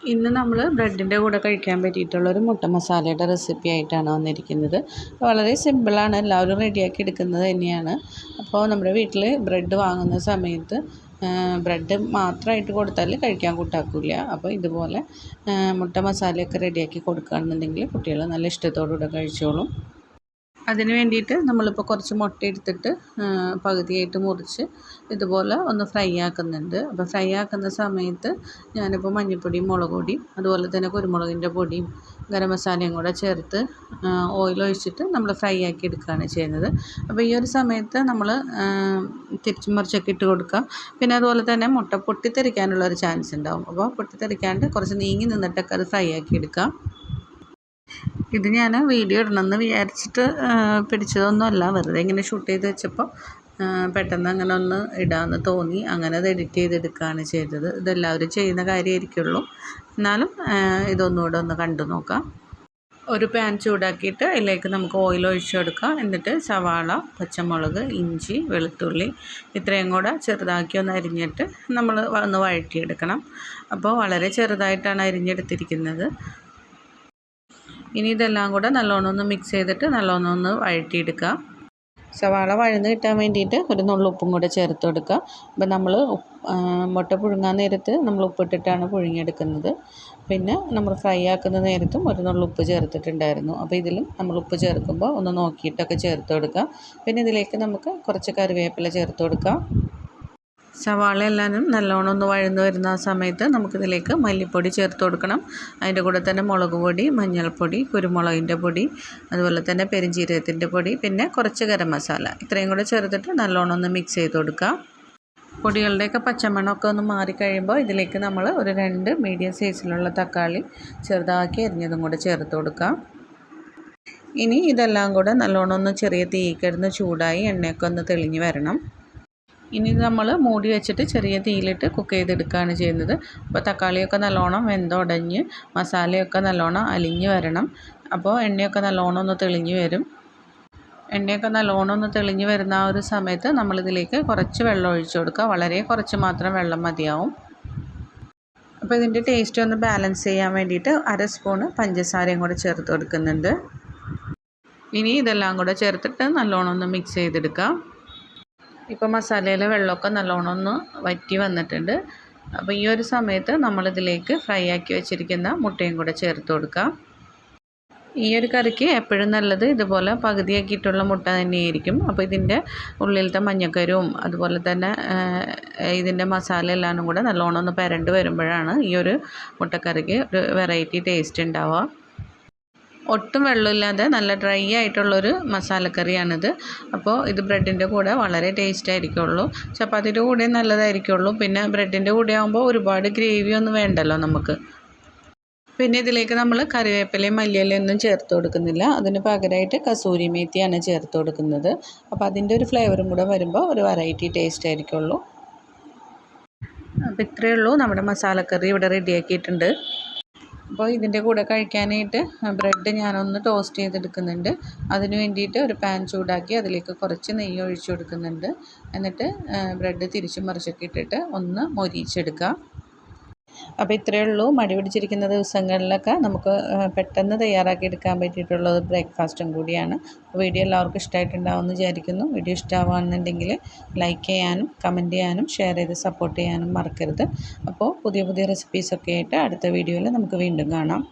ഇന്ന് നമ്മൾ ബ്രെഡിൻ്റെ കൂടെ കഴിക്കാൻ പറ്റിയിട്ടുള്ളൊരു മുട്ട മസാലയുടെ റെസിപ്പി ആയിട്ടാണ് വന്നിരിക്കുന്നത്. വളരെ സിമ്പിളാണ്, എല്ലാവരും റെഡിയാക്കി എടുക്കുന്നത് തന്നെയാണ്. അപ്പോൾ നമ്മുടെ വീട്ടിൽ ബ്രെഡ് വാങ്ങുന്ന സമയത്ത് ബ്രെഡ് മാത്രമായിട്ട് കൊടുത്താൽ കഴിക്കാൻ കൂട്ടാക്കില്ല. അപ്പോൾ ഇതുപോലെ മുട്ട മസാലയൊക്കെ റെഡിയാക്കി കൊടുക്കുകയാണെന്നുണ്ടെങ്കിൽ കുട്ടികൾ നല്ല ഇഷ്ടത്തോടുകൂടെ കഴിച്ചോളും. അതിന് വേണ്ടിയിട്ട് നമ്മളിപ്പോൾ കുറച്ച് മുട്ട എടുത്തിട്ട് പകുതിയായിട്ട് മുറിച്ച് ഇതുപോലെ ഒന്ന് ഫ്രൈ ആക്കുന്നുണ്ട്. അപ്പോൾ ഫ്രൈ ആക്കുന്ന സമയത്ത് ഞാനിപ്പോൾ മഞ്ഞൾപ്പൊടിയും മുളക് പൊടിയും അതുപോലെ തന്നെ കുരുമുളകിൻ്റെ പൊടിയും ഗരം മസാലയും കൂടെ ചേർത്ത് ഓയിൽ ഒഴിച്ചിട്ട് നമ്മൾ ഫ്രൈ ആക്കി എടുക്കുകയാണ് ചെയ്യുന്നത്. അപ്പോൾ ഈ ഒരു സമയത്ത് നമ്മൾ തിരിച്ചും മറിച്ചൊക്കെ ഇട്ട് കൊടുക്കുക. പിന്നെ അതുപോലെ തന്നെ മുട്ട പൊട്ടിത്തെറിക്കാനുള്ളൊരു ചാൻസ് ഉണ്ടാവും. അപ്പോൾ പൊട്ടിത്തെറിക്കാണ്ട് കുറച്ച് നീങ്ങി നിന്നിട്ടൊക്കെ അത് ഫ്രൈ ആക്കി എടുക്കാം. ഇത് ഞാൻ വീഡിയോ ഇടണമെന്ന് വിചാരിച്ചിട്ട് പിടിച്ചതൊന്നുമല്ല, വെറുതെ ഇങ്ങനെ ഷൂട്ട് ചെയ്ത് വെച്ചപ്പോൾ പെട്ടെന്ന് അങ്ങനെ ഒന്ന് ഇടാമെന്ന് തോന്നി, അങ്ങനെ അത് എഡിറ്റ് ചെയ്തെടുക്കുകയാണ് ചെയ്തത്. ഇതെല്ലാവരും ചെയ്യുന്ന കാര്യമായിരിക്കുള്ളൂ, എന്നാലും ഇതൊന്നുകൂടെ ഒന്ന് കണ്ടു നോക്കാം. ഒരു പാൻ ചൂടാക്കിയിട്ട് അതിലേക്ക് നമുക്ക് ഓയിൽ ഒഴിച്ചു കൊടുക്കാം. എന്നിട്ട് സവാള, പച്ചമുളക്, ഇഞ്ചി, വെളുത്തുള്ളി ഇത്രയും കൂടെ ചെറുതാക്കി ഒന്ന് അരിഞ്ഞിട്ട് നമ്മൾ ഒന്ന് വഴറ്റിയെടുക്കണം. അപ്പോൾ വളരെ ചെറുതായിട്ടാണ് അരിഞ്ഞെടുത്തിരിക്കുന്നത്. ഇനി ഇതെല്ലാം കൂടെ നല്ലോണം ഒന്ന് മിക്സ് ചെയ്തിട്ട് നല്ലോണം ഒന്ന് വഴറ്റിയെടുക്കുക. സവാള വഴന്ന് കിട്ടാൻ വേണ്ടിയിട്ട് ഒരു നുള്ളു ഉപ്പും കൂടെ ചേർത്ത് കൊടുക്കുക. അപ്പോൾ നമ്മൾ മുട്ട പുഴുങ്ങാൻ നേരത്ത് നമ്മൾ ഉപ്പിട്ടിട്ടാണ് പുഴുങ്ങിയെടുക്കുന്നത്. പിന്നെ നമ്മൾ ഫ്രൈ ആക്കുന്ന നേരത്തും ഒരു നുള്ളു ഉപ്പ് ചേർത്തിട്ടുണ്ടായിരുന്നു. അപ്പോൾ ഇതിലും നമ്മൾ ഉപ്പ് ചേർക്കുമ്പോൾ ഒന്ന് നോക്കിയിട്ടൊക്കെ ചേർത്ത് കൊടുക്കുക. പിന്നെ ഇതിലേക്ക് നമുക്ക് കുറച്ച് കറിവേപ്പില ചേർത്ത് കൊടുക്കാം. സവാള എല്ലാനും നല്ലോണം ഒന്ന് വഴന്ന് വരുന്ന ആ സമയത്ത് നമുക്കിതിലേക്ക് മല്ലിപ്പൊടി ചേർത്ത് കൊടുക്കണം. അതിൻ്റെ കൂടെ തന്നെ മുളക് പൊടി, മഞ്ഞൾപ്പൊടി, കുരുമുളകിൻ്റെ പൊടി, അതുപോലെ തന്നെ പെരുംജീരകത്തിൻ്റെ പൊടി, പിന്നെ കുറച്ച് ഗരം മസാല ഇത്രയും കൂടെ ചേർത്തിട്ട് നല്ലോണം ഒന്ന് മിക്സ് ചെയ്ത് കൊടുക്കുക. പൊടികളുടെയൊക്കെ പച്ചമണമൊക്കെ ഒന്ന് മാറിക്കഴിയുമ്പോൾ ഇതിലേക്ക് നമ്മൾ ഒരു 2 മീഡിയം സൈസിലുള്ള തക്കാളി ചെറുതാക്കി അരിഞ്ഞതും കൂടെ ചേർത്ത് കൊടുക്കാം. ഇനി ഇതെല്ലാം കൂടെ നല്ലോണം ഒന്ന് ചെറിയ തീയിക്കിടന്ന് ചൂടായി എണ്ണയൊക്കെ ഒന്ന് തെളിഞ്ഞ് വരണം. ഇനി നമ്മൾ മൂടി വെച്ചിട്ട് ചെറിയ തീയിലിട്ട് കുക്ക് ചെയ്തെടുക്കുകയാണ് ചെയ്യുന്നത്. അപ്പോൾ തക്കാളിയൊക്കെ നല്ലോണം വെന്തുടഞ്ഞ് മസാലയൊക്കെ നല്ലോണം അലിഞ്ഞ് വരണം. അപ്പോൾ എണ്ണയൊക്കെ നല്ലോണം ഒന്ന് തെളിഞ്ഞ് വരും. എണ്ണയൊക്കെ നല്ലോണം ഒന്ന് തെളിഞ്ഞ് വരുന്ന ആ ഒരു സമയത്ത് നമ്മളിതിലേക്ക് കുറച്ച് വെള്ളം ഒഴിച്ചു കൊടുക്കുക. വളരെ കുറച്ച് മാത്രം വെള്ളം മതിയാവും. അപ്പോൾ ഇതിൻ്റെ ടേസ്റ്റ് ഒന്ന് ബാലൻസ് ചെയ്യാൻ വേണ്ടിയിട്ട് 1/2 സ്പൂണ് പഞ്ചസാരയും കൂടെ ചേർത്ത് കൊടുക്കുന്നുണ്ട്. ഇനി ഇതെല്ലാം കൂടെ ചേർത്തിട്ട് നല്ലോണം ഒന്ന് മിക്സ് ചെയ്തെടുക്കാം. ഇപ്പോൾ മസാലയിലെ വെള്ളമൊക്കെ നല്ലോണം ഒന്ന് വറ്റി വന്നിട്ടുണ്ട്. അപ്പോൾ ഈ ഒരു സമയത്ത് നമ്മളിതിലേക്ക് ഫ്രൈ ആക്കി വെച്ചിരിക്കുന്ന മുട്ടയും കൂടെ ചേർത്ത് കൊടുക്കാം. ഈ ഒരു കറിക്ക് എപ്പോഴും നല്ലത് ഇതുപോലെ പകുതിയാക്കിയിട്ടുള്ള മുട്ട തന്നെയായിരിക്കും. അപ്പോൾ ഇതിൻ്റെ ഉള്ളിലത്തെ മഞ്ഞക്കരുവും അതുപോലെ തന്നെ ഇതിൻ്റെ മസാല എല്ലാം കൂടെ നല്ലോണം ഒന്ന് പുരണ്ട് വരുമ്പോഴാണ് ഈ ഒരു മുട്ടക്കറിക്ക് ഒരു വെറൈറ്റി ടേസ്റ്റ് ഉണ്ടാവുക. ഒട്ടും വെള്ളമില്ലാതെ നല്ല ഡ്രൈ ആയിട്ടുള്ളൊരു മസാലക്കറിയാണിത്. അപ്പോൾ ഇത് ബ്രെഡിൻ്റെ കൂടെ വളരെ ടേസ്റ്റ് ആയിരിക്കുള്ളൂ, ചപ്പാത്തിയുടെ കൂടെ നല്ലതായിരിക്കുള്ളൂ. പിന്നെ ബ്രെഡിൻ്റെ കൂടെ ആകുമ്പോൾ ഒരുപാട് ഗ്രേവി ഒന്നും വേണ്ടല്ലോ നമുക്ക്. പിന്നെ ഇതിലേക്ക് നമ്മൾ കറിവേപ്പിലയും മല്ലിയിലയും ഒന്നും ചേർത്ത് കൊടുക്കുന്നില്ല, അതിന് പകരമായിട്ട് കസൂരി മേത്തിയാണ് ചേർത്ത് കൊടുക്കുന്നത്. അപ്പോൾ അതിൻ്റെ ഒരു ഫ്ലേവറും കൂടെ വരുമ്പോൾ ഒരു വെറൈറ്റി ടേസ്റ്റ് ആയിരിക്കുള്ളൂ. അപ്പോൾ ഇത്രയേ ഉള്ളൂ, നമ്മുടെ മസാലക്കറി ഇവിടെ റെഡിയാക്കിയിട്ടുണ്ട്. അപ്പോൾ ഇതിൻ്റെ കൂടെ കഴിക്കാനായിട്ട് ബ്രെഡ് ഞാനൊന്ന് ടോസ്റ്റ് ചെയ്തെടുക്കുന്നുണ്ട്. അതിന് വേണ്ടിയിട്ട് ഒരു പാൻ ചൂടാക്കി അതിലേക്ക് കുറച്ച് നെയ്യ് ഒഴിച്ചു കൊടുക്കുന്നുണ്ട്. എന്നിട്ട് ബ്രെഡ് തിരിച്ചും മറിച്ചൊക്കെ ഇട്ടിട്ട് ഒന്ന് മൊരിയിച്ചെടുക്കുക. അപ്പോൾ ഇത്രയേ ഉള്ളൂ, മടി പിടിച്ചിരിക്കുന്ന ദിവസങ്ങളിലൊക്കെ നമുക്ക് പെട്ടെന്ന് തയ്യാറാക്കി എടുക്കാൻ പറ്റിയിട്ടുള്ളത് ബ്രേക്ക്ഫാസ്റ്റും കൂടിയാണ്. വീഡിയോ എല്ലാവർക്കും ഇഷ്ടമായിട്ടുണ്ടാവുമെന്ന് വിചാരിക്കുന്നു. വീഡിയോ ഇഷ്ടമാവുകയാണെന്നുണ്ടെങ്കിൽ ലൈക്ക് ചെയ്യാനും കമൻറ്റ് ചെയ്യാനും ഷെയർ ചെയ്ത് സപ്പോർട്ട് ചെയ്യാനും മറക്കരുത്. അപ്പോൾ പുതിയ പുതിയ റെസിപ്പീസൊക്കെ ആയിട്ട് അടുത്ത വീഡിയോയിൽ നമുക്ക് വീണ്ടും കാണാം.